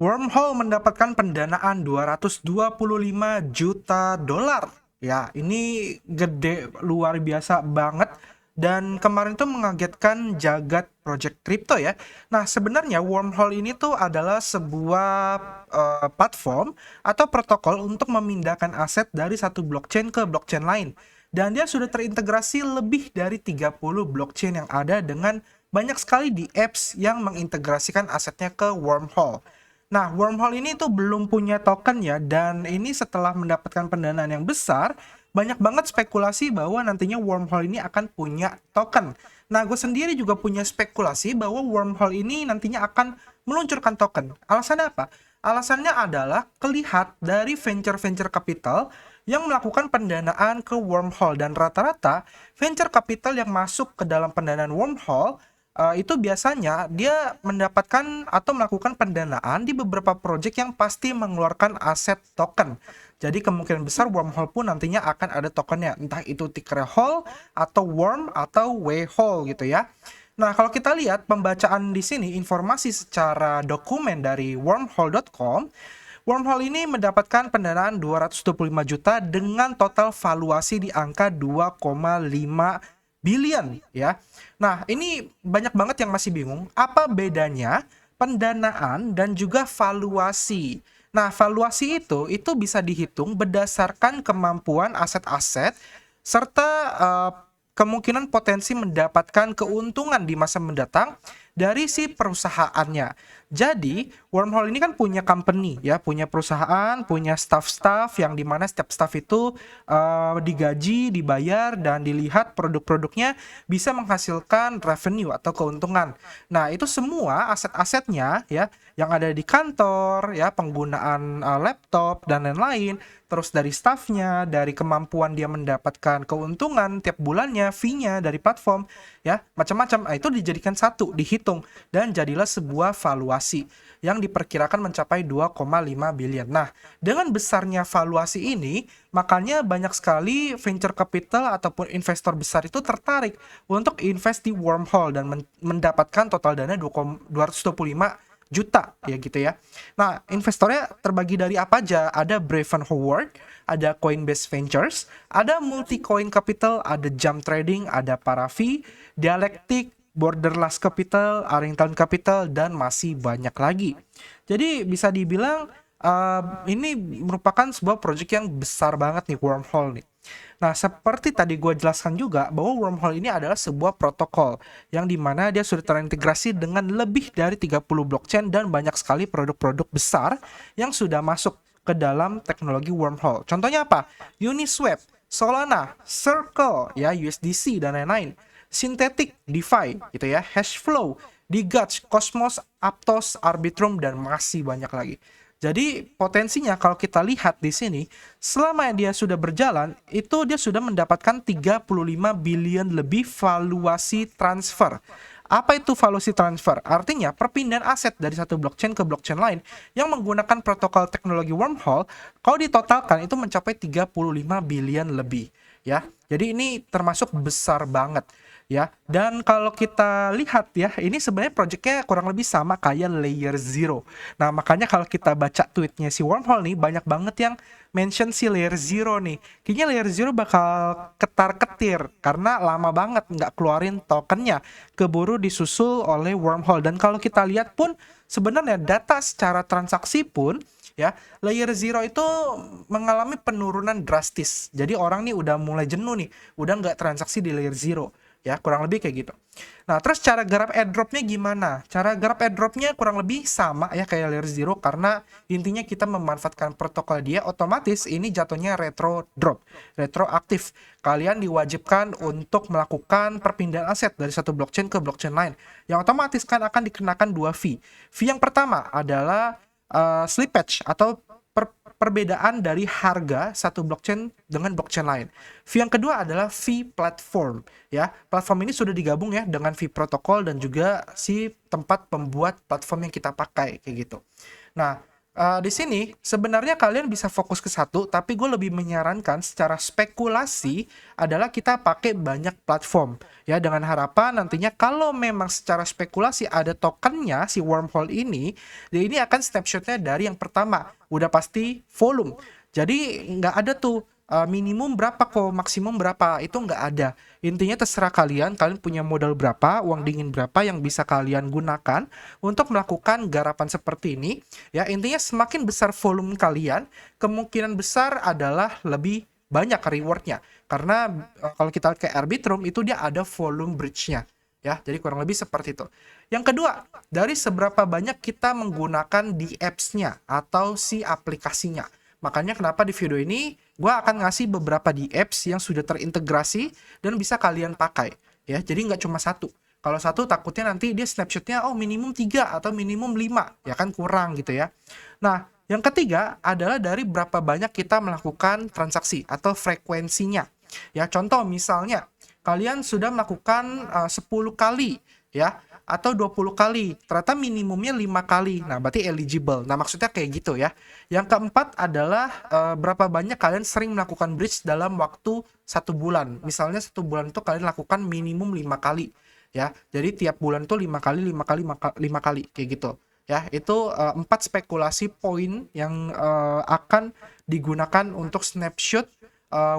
Wormhole mendapatkan pendanaan 225 juta dolar. Ya, ini gede luar biasa banget dan kemarin tuh mengagetkan jagat project crypto ya. Nah, sebenarnya Wormhole ini tuh adalah sebuah platform atau protokol untuk memindahkan aset dari satu blockchain ke blockchain lain. Dan dia sudah terintegrasi lebih dari 30 blockchain yang ada dengan banyak sekali di apps yang mengintegrasikan asetnya ke Wormhole. Nah, Wormhole ini tuh belum punya token ya, dan ini setelah mendapatkan pendanaan yang besar, banyak banget spekulasi bahwa nantinya Wormhole ini akan punya token. Nah, gue sendiri juga punya spekulasi bahwa Wormhole ini nantinya akan meluncurkan token. Alasannya apa? Alasannya adalah kelihat dari venture-venture capital yang melakukan pendanaan ke Wormhole, dan rata-rata venture capital yang masuk ke dalam pendanaan Wormhole itu biasanya dia mendapatkan atau melakukan pendanaan di beberapa project yang pasti mengeluarkan aset token. Jadi kemungkinan besar Wormhole pun nantinya akan ada tokennya, entah itu ticker Hole atau Worm atau Whole gitu ya. Nah, kalau kita lihat pembacaan di sini informasi secara dokumen dari wormhole.com, Wormhole ini mendapatkan pendanaan 225 juta dengan total valuasi di angka 2,5 billion ya. Nah, ini banyak banget yang masih bingung apa bedanya pendanaan dan juga valuasi. Nah, valuasi itu bisa dihitung berdasarkan kemampuan aset-aset serta kemungkinan potensi mendapatkan keuntungan di masa mendatang dari si perusahaannya. Jadi, Wormhole ini kan punya company ya, punya perusahaan, punya staff-staff yang dimana setiap staff itu digaji, dibayar, dan dilihat produk-produknya bisa menghasilkan revenue atau keuntungan. Nah, itu semua aset-asetnya ya, yang ada di kantor ya, penggunaan laptop dan lain-lain, terus dari staffnya, dari kemampuan dia mendapatkan keuntungan tiap bulannya, fee-nya dari platform ya, macam-macam. Nah, itu dijadikan satu, dihitung, dan jadilah sebuah valuasi yang diperkirakan mencapai 2,5 billion. Nah, dengan besarnya valuasi ini, makanya banyak sekali venture capital ataupun investor besar itu tertarik untuk invest di Wormhole dan mendapatkan total dana 225 juta ya gitu ya. Nah, investornya terbagi dari apa aja? Ada Braven Howard, ada Coinbase Ventures, ada Multicoin Capital, ada Jump Trading, ada Paravi, Dialectic, Borderless Capital, Arlington Capital, dan masih banyak lagi. Jadi bisa dibilang ini merupakan sebuah project yang besar banget nih, Wormhole nih. Nah, seperti tadi gue jelaskan juga bahwa Wormhole ini adalah sebuah protokol yang dimana dia sudah terintegrasi dengan lebih dari 30 blockchain dan banyak sekali produk-produk besar yang sudah masuk ke dalam teknologi Wormhole. Contohnya apa? Uniswap, Solana, Circle, ya USDC dan lain-lain. Synthetic, DeFi, gitu ya, Hashflow, Digats, Cosmos, Aptos, Arbitrum, dan masih banyak lagi. Jadi potensinya kalau kita lihat di sini, selama dia sudah berjalan, itu dia sudah mendapatkan 35 billion lebih valuasi transfer. Apa itu valuasi transfer? Artinya perpindahan aset dari satu blockchain ke blockchain lain yang menggunakan protokol teknologi Wormhole, kalau ditotalkan itu mencapai 35 billion lebih. Ya, jadi ini termasuk besar banget ya. Dan kalau kita lihat ya, ini sebenarnya projectnya kurang lebih sama kayak Layer Zero. Nah, makanya kalau kita baca tweetnya si Wormhole nih, banyak banget yang mention si Layer Zero nih. Kayaknya Layer Zero bakal ketar-ketir karena lama banget nggak keluarin tokennya, keburu disusul oleh Wormhole. Dan kalau kita lihat pun sebenarnya data secara transaksi pun ya, Layer Zero itu mengalami penurunan drastis. Jadi orang nih udah mulai jenuh nih, udah nggak transaksi di Layer Zero. Ya, kurang lebih kayak gitu. Nah, terus cara garap airdropnya gimana? Cara garap airdropnya kurang lebih sama ya kayak Layer Zero, karena intinya kita memanfaatkan protokol dia, otomatis ini jatuhnya retro drop, retroaktif. Kalian diwajibkan untuk melakukan perpindahan aset dari satu blockchain ke blockchain lain, yang otomatis kan akan dikenakan dua fee. Fee yang pertama adalah slippage atau perbedaan dari harga satu blockchain dengan blockchain lain. Fee yang kedua adalah fee platform ya. Platform ini sudah digabung ya dengan fee protokol dan juga si tempat pembuat platform yang kita pakai kayak gitu. Nah, Di sini sebenarnya kalian bisa fokus ke satu, tapi gue lebih menyarankan secara spekulasi adalah kita pakai banyak platform ya, dengan harapan nantinya kalau memang secara spekulasi ada tokennya si wormhole ini akan snapshotnya dari yang pertama udah pasti volume. Jadi nggak ada tuh minimum berapa kok, maksimum berapa, itu nggak ada. Intinya terserah kalian punya modal berapa, uang dingin berapa yang bisa kalian gunakan untuk melakukan garapan seperti ini. Ya, intinya semakin besar volume kalian, kemungkinan besar adalah lebih banyak rewardnya. Karena kalau kita lihat ke Arbitrum, itu dia ada volume bridge-nya. Ya, jadi kurang lebih seperti itu. Yang kedua, dari seberapa banyak kita menggunakan di apps-nya atau si aplikasinya. Makanya kenapa di video ini gue akan ngasih beberapa di apps yang sudah terintegrasi dan bisa kalian pakai. Ya, jadi nggak cuma satu. Kalau satu takutnya nanti dia snapshotnya minimum 3 atau minimum 5, ya kan kurang gitu ya. Nah, yang ketiga adalah dari berapa banyak kita melakukan transaksi atau frekuensinya. Ya, contoh misalnya kalian sudah melakukan 10 kali ya atau 20 kali, ternyata minimumnya 5 kali. Nah, berarti eligible. Nah, maksudnya kayak gitu ya. Yang keempat adalah berapa banyak kalian sering melakukan bridge dalam waktu 1 bulan. Misalnya 1 bulan itu kalian lakukan minimum 5 kali. Ya, jadi tiap bulan tuh 5 kali, 5 kali, 5 kali kayak gitu. Ya, itu 4 spekulasi poin yang akan digunakan untuk snapshot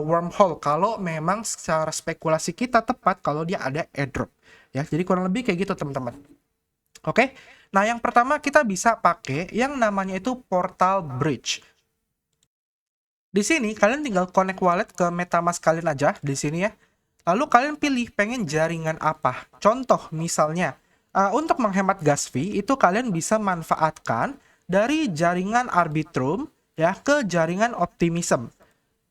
wormhole kalau memang secara spekulasi kita tepat kalau dia ada airdrop. Ya, jadi kurang lebih kayak gitu teman-teman. Oke. Nah, yang pertama kita bisa pakai yang namanya itu Portal Bridge. Di sini kalian tinggal connect wallet ke MetaMask kalian aja di sini ya. Lalu kalian pilih pengen jaringan apa. Contoh misalnya, untuk menghemat gas fee itu kalian bisa manfaatkan dari jaringan Arbitrum ya ke jaringan Optimism.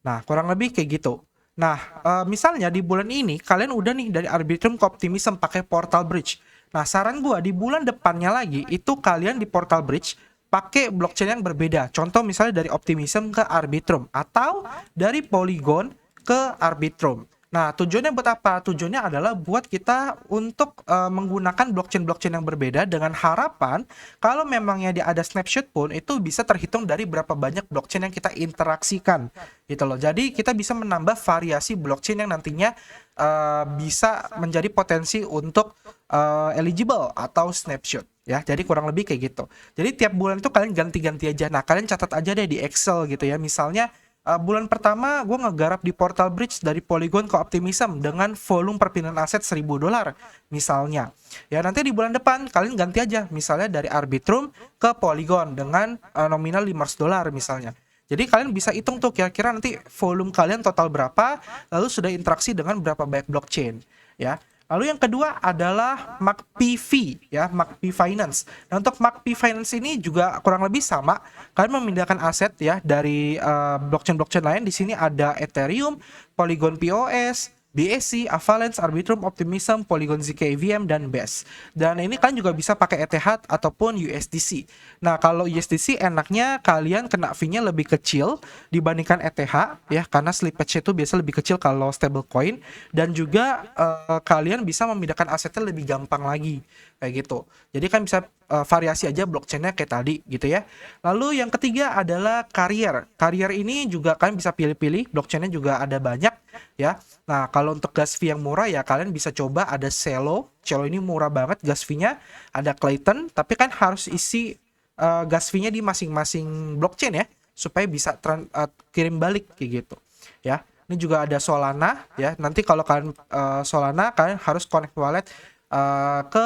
Nah, kurang lebih kayak gitu. Nah, misalnya di bulan ini kalian udah nih dari Arbitrum ke Optimism pakai Portal Bridge. Nah, saran gua di bulan depannya lagi itu kalian di Portal Bridge pakai blockchain yang berbeda. Contoh misalnya dari Optimism ke Arbitrum atau dari Polygon ke Arbitrum. Nah, tujuannya buat apa? Tujuannya adalah buat kita untuk menggunakan blockchain-blockchain yang berbeda dengan harapan kalau memangnya dia ada snapshot pun itu bisa terhitung dari berapa banyak blockchain yang kita interaksikan gitu loh. Jadi kita bisa menambah variasi blockchain yang nantinya bisa menjadi potensi untuk eligible atau snapshot ya. Jadi kurang lebih kayak gitu. Jadi tiap bulan itu kalian ganti-ganti aja. Nah, kalian catat aja deh di Excel gitu ya. Misalnya bulan pertama gue ngegarap di Portal Bridge dari Polygon ke Optimism dengan volume perpindahan aset $1.000 misalnya. Ya, nanti di bulan depan kalian ganti aja misalnya dari Arbitrum ke Polygon dengan nominal $500 misalnya. Jadi kalian bisa hitung tuh kira-kira nanti volume kalian total berapa, lalu sudah interaksi dengan berapa banyak blockchain ya. Lalu yang kedua adalah MACPV ya, MACPV Finance. Nah, untuk MACPV Finance ini juga kurang lebih sama. Kalian memindahkan aset ya dari blockchain-blockchain lain. Di sini ada Ethereum, Polygon POS, BSC, Avalanche, Arbitrum, Optimism, Polygon ZK EVM, dan BES. Dan ini kalian juga bisa pakai ETH ataupun USDC. Nah, kalau USDC enaknya kalian kena fee-nya lebih kecil dibandingkan ETH ya, karena slippage itu biasa lebih kecil kalau stablecoin, dan juga kalian bisa memindahkan asetnya lebih gampang lagi kayak gitu. Jadi kan bisa variasi aja blockchainnya kayak tadi gitu ya. Lalu yang ketiga adalah Carrier. Carrier ini juga kalian bisa pilih-pilih, blockchainnya juga ada banyak ya. Nah, kalau untuk gas fee yang murah ya kalian bisa coba ada Celo. Celo ini murah banget gas fee-nya. Ada Clayton, tapi kan harus isi gas fee-nya di masing-masing blockchain ya, supaya bisa kirim balik kayak gitu ya. Ini juga ada Solana ya. Nanti kalau kalian Solana kalian harus connect wallet ke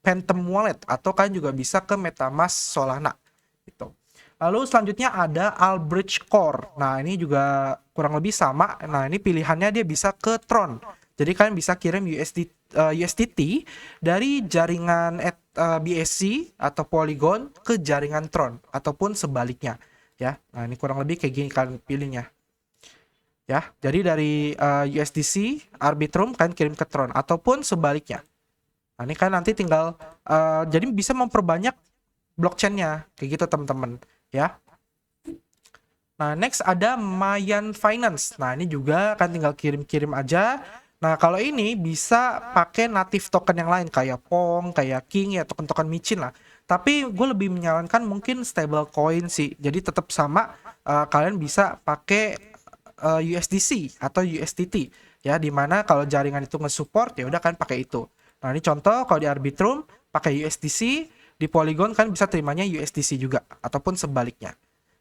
Phantom Wallet atau kalian juga bisa ke MetaMask Solana gitu. Lalu selanjutnya ada Albridge Core. Nah, ini juga kurang lebih sama. Nah, ini pilihannya dia bisa ke Tron. Jadi kalian bisa kirim USDT dari jaringan BSC atau Polygon ke jaringan Tron ataupun sebaliknya ya. Nah, ini kurang lebih kayak gini kalian pilihnya. Ya, jadi dari USDC Arbitrum kalian kirim ke Tron ataupun sebaliknya. Nah, ini kan nanti tinggal jadi bisa memperbanyak blockchainnya kayak gitu teman-teman ya. Nah, next ada Mayan Finance. Nah, ini juga kan tinggal kirim-kirim aja. Nah, kalau ini bisa pakai native token yang lain kayak Pong, kayak King ya, token-token micin lah. Tapi gue lebih menyarankan mungkin stable coin sih. Jadi tetap sama, kalian bisa pakai USDC atau USDT ya, dimana kalau jaringan itu nge-support ya udah kan pakai itu. Nah ini contoh kalau di Arbitrum pakai USDC, di Polygon kan bisa terimanya USDC juga ataupun sebaliknya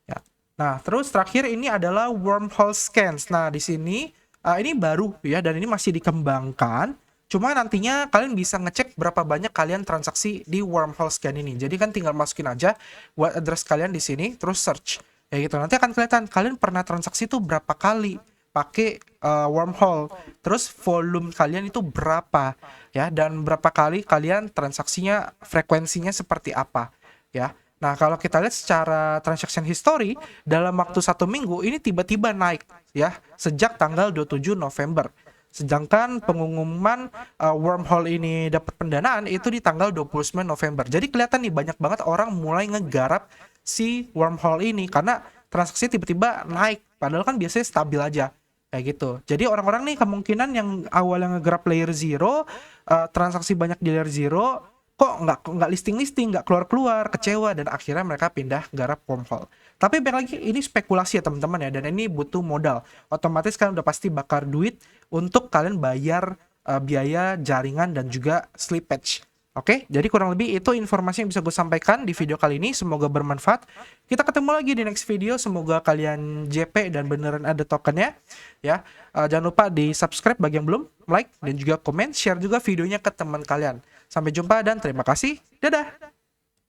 ya. Nah terus terakhir ini adalah wormhole scans. Nah di sini ini baru ya, dan ini masih dikembangkan. Cuma nantinya kalian bisa ngecek berapa banyak kalian transaksi di wormhole scan ini. Jadi kan tinggal masukin aja wallet address kalian di sini, terus search. Ya gitu. Nanti akan kelihatan kalian pernah transaksi itu berapa kali pakai wormhole. Terus volume kalian itu berapa ya, dan berapa kali kalian transaksinya, frekuensinya seperti apa ya. Nah, kalau kita lihat secara transaction history dalam waktu 1 minggu ini tiba-tiba naik ya sejak tanggal 27 November. Sedangkan pengumuman wormhole ini dapat pendanaan itu di tanggal 29 November. Jadi kelihatan nih banyak banget orang mulai ngegarap si wormhole ini karena transaksi tiba-tiba naik. Padahal kan biasanya stabil aja kayak gitu. Jadi orang-orang nih kemungkinan yang awalnya ngegarap layer zero, transaksi banyak di layer zero, kok nggak listing nggak keluar kecewa, dan akhirnya mereka pindah garap wormhole. Tapi balik lagi ini spekulasi ya teman-teman ya, dan ini butuh modal. Otomatis kan udah pasti bakar duit untuk kalian bayar biaya jaringan dan juga slippage. Oke, jadi kurang lebih itu informasi yang bisa gue sampaikan di video kali ini. Semoga bermanfaat. Kita ketemu lagi di next video. Semoga kalian JP dan beneran ada tokennya ya. Jangan lupa di subscribe bagi yang belum, like dan juga komen, share juga videonya ke teman kalian. Sampai jumpa dan terima kasih. Dadah.